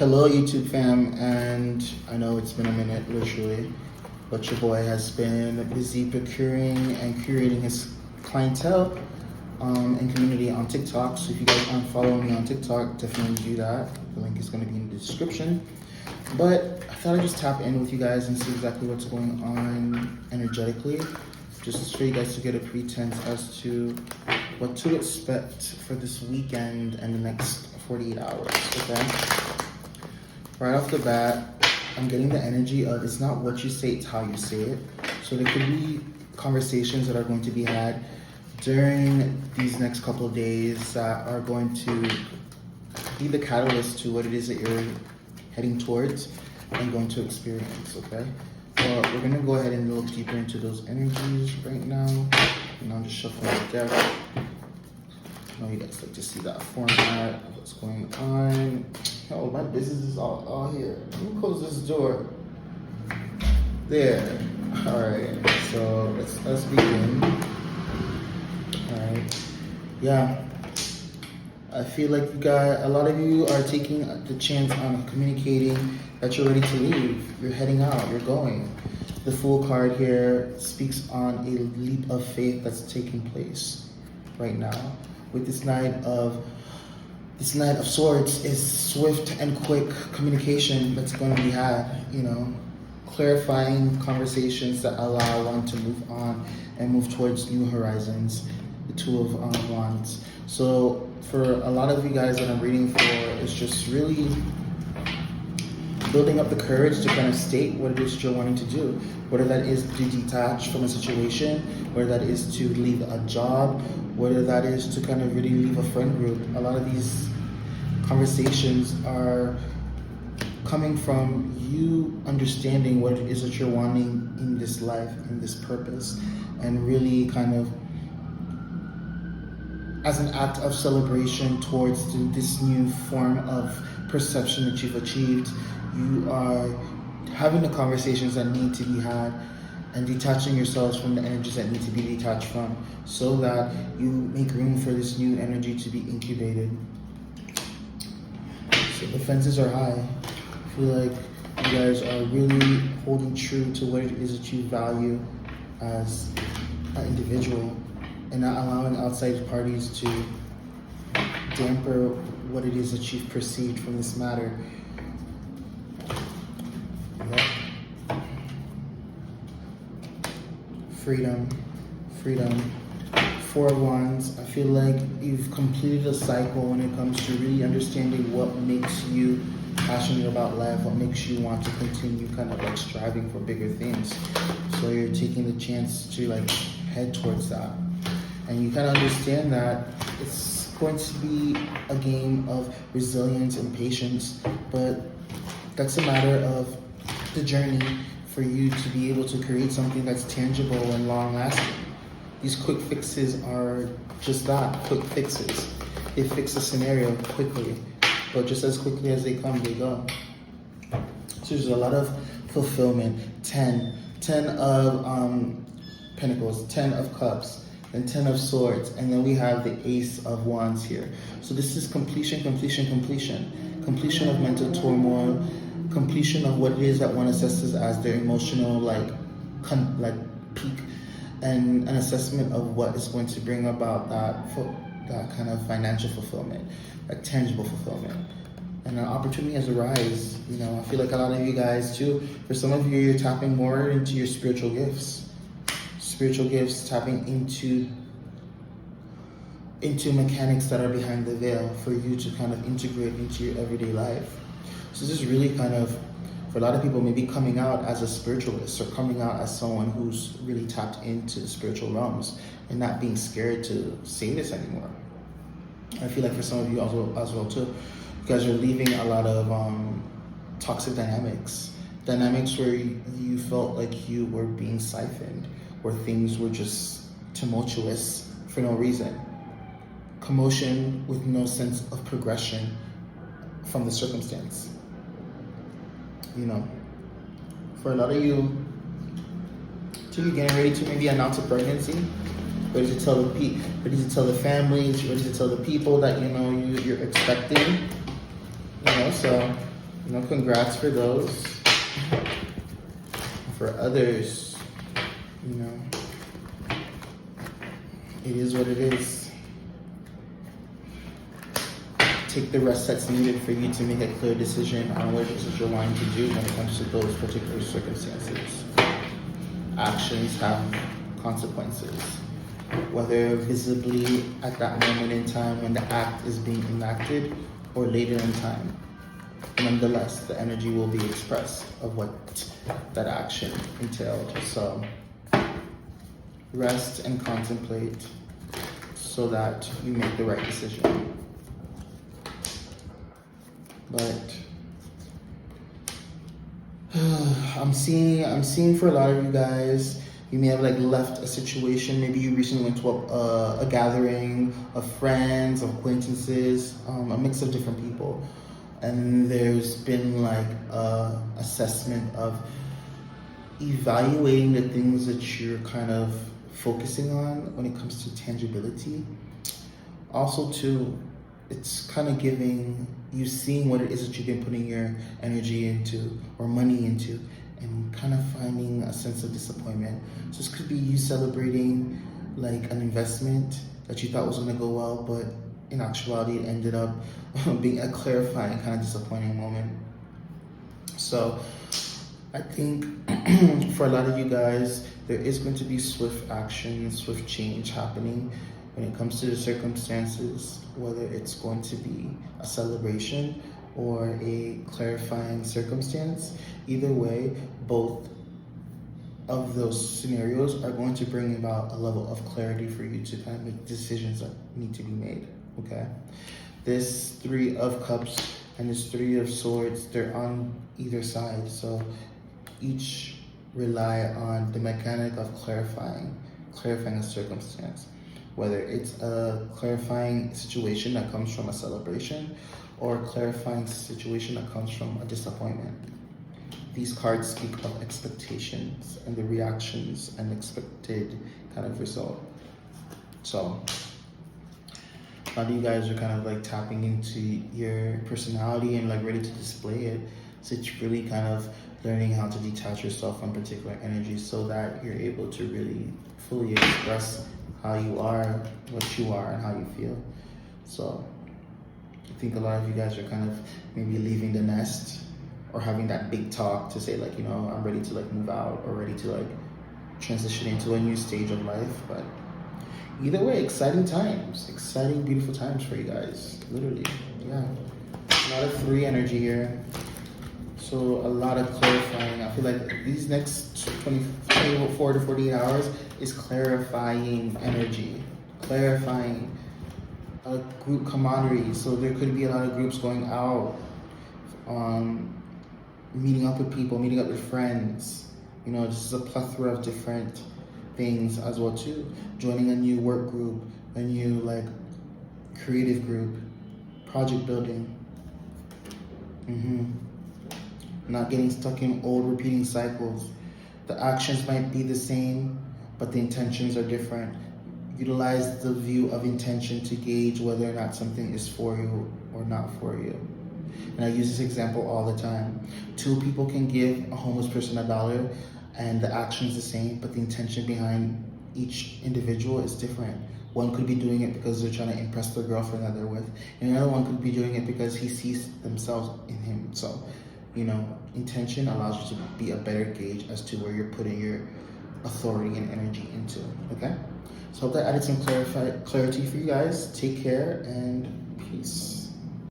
Hello, YouTube fam, and I know it's been a minute, literally, but your boy has been busy procuring and curating his clientele and community on TikTok. So if you guys aren't following me on TikTok, definitely do that. The link is going to be in the description. But I thought I'd just tap in with you guys and see exactly what's going on energetically, just for you guys to get a pretense as to what to expect for this weekend and the next 48 hours, okay? Right off the bat, I'm getting the energy of it's not what you say, it's how you say it. So there could be conversations that are going to be had during these next couple of days that are going to be the catalyst to what it is that you're heading towards and going to experience, okay? So we're going to go ahead and look deeper into those energies right now. And I'm just shuffling the deck. I know you guys like to see that format of what's going on. Oh, my business is all here. Let me close this door. There. All right. So let's begin. All right. Yeah. I feel like a lot of you are taking the chance on communicating that you're ready to leave. You're heading out. You're going. The Fool card here speaks on a leap of faith that's taking place right now. With this Knight of Swords is swift and quick communication that's going to be had, clarifying conversations that allow one to move on and move towards new horizons. The Two of Wands. So for a lot of you guys that I'm reading for, it's just really building up the courage to kind of state what it is you're wanting to do. Whether that is to detach from a situation, whether that is to leave a job, whether that is to kind of really leave a friend group. A lot of these conversations are coming from you understanding what it is that you're wanting in this life, in this purpose, and really kind of as an act of celebration towards this new form of perception that you've achieved. You are having the conversations that need to be had and detaching yourselves from the energies that need to be detached from so that you make room for this new energy to be incubated. So the fences are high. I feel like you guys are really holding true to what it is that you value as an individual and not allowing outside parties to damper what it is that you've perceived from this matter. Freedom. Four of Wands. I feel like you've completed a cycle when it comes to really understanding what makes you passionate about life, what makes you want to continue kind of like striving for bigger things. So you're taking the chance to like head towards that. And you kind of understand that it's going to be a game of resilience and patience, but that's a matter of the journey for you to be able to create something that's tangible and long-lasting. These quick fixes are just that, quick fixes. They fix a scenario quickly, but just as quickly as they come, they go. So there's a lot of fulfillment. 10 of Pentacles, 10 of Cups, and 10 of Swords, and then we have the Ace of Wands here. So this is completion of mental turmoil, completion of what it is that one assesses as their emotional peak, and an assessment of what is going to bring about that kind of financial fulfillment, that tangible fulfillment. And an opportunity has arisen. I feel like a lot of you guys too, for some of you, you're tapping more into your spiritual gifts, tapping into mechanics that are behind the veil for you to kind of integrate into your everyday life. So this is really kind of, for a lot of people, maybe coming out as a spiritualist or coming out as someone who's really tapped into the spiritual realms and not being scared to say this anymore. I feel like for some of you as well too, you guys are leaving a lot of toxic dynamics where you felt like you were being siphoned, where things were just tumultuous for no reason. Commotion with no sense of progression from the circumstance. For a lot of you, to be getting ready to maybe announce a pregnancy, ready to tell the families, ready to tell the people that you're expecting. So You know, congrats for those. For others, you know, it is what it is. Take the rest that's needed for you to make a clear decision on what it is that you're wanting to do when it comes to those particular circumstances. Actions have consequences, whether visibly at that moment in time when the act is being enacted or later in time. Nonetheless, the energy will be expressed of what that action entailed. So rest and contemplate so that you make the right decision. But I'm seeing for a lot of you guys, you may have like left a situation. Maybe you recently went to a gathering of friends, of acquaintances, a mix of different people. And there's been like a assessment of evaluating the things that you're kind of focusing on when it comes to tangibility. Also too, it's kind of giving you seeing what it is that you've been putting your energy into or money into and kind of finding a sense of disappointment. So this could be you celebrating like an investment that you thought was going to go well, but in actuality it ended up being a clarifying kind of disappointing moment. So I think for a lot of you guys, there is going to be swift action, swift change happening when it comes to the circumstances, whether it's going to be a celebration or a clarifying circumstance. Either way, both of those scenarios are going to bring about a level of clarity for you to kind of make decisions that need to be made, okay? This Three of Cups and this Three of Swords, they're on either side, so each rely on the mechanic of clarifying a circumstance, whether it's a clarifying situation that comes from a celebration or a clarifying situation that comes from a disappointment. These cards speak of expectations and the reactions and expected kind of result. So a lot of you guys are kind of like tapping into your personality and like ready to display it. So it's really kind of learning how to detach yourself from particular energies so that you're able to really fully express how you are, what you are, and how you feel. So I think a lot of you guys are kind of maybe leaving the nest or having that big talk to say like, you know, I'm ready to like move out or ready to like transition into a new stage of life. But either way, exciting times, exciting, beautiful times for you guys, literally, yeah. A lot of 3 energy here. So a lot of clarifying. I feel like these next 24 to 48 hours is clarifying energy, clarifying a group camaraderie. So there could be a lot of groups going out, meeting up with people, meeting up with friends. You know, just a plethora of different things as well too. Joining a new work group, a new like creative group, project building. Not getting stuck in old repeating cycles. The actions might be the same, but the intentions are different. Utilize the view of intention to gauge whether or not something is for you or not for you. And I use this example all the time. 2 people can give a homeless person $1 and the action is the same, but the intention behind each individual is different. One could be doing it because they're trying to impress the girlfriend that they're with, and another one could be doing it because he sees themselves in him. So, you know, intention allows you to be a better gauge as to where you're putting your authority and energy into, okay? So hope that added some clarity for you guys. Take care and peace.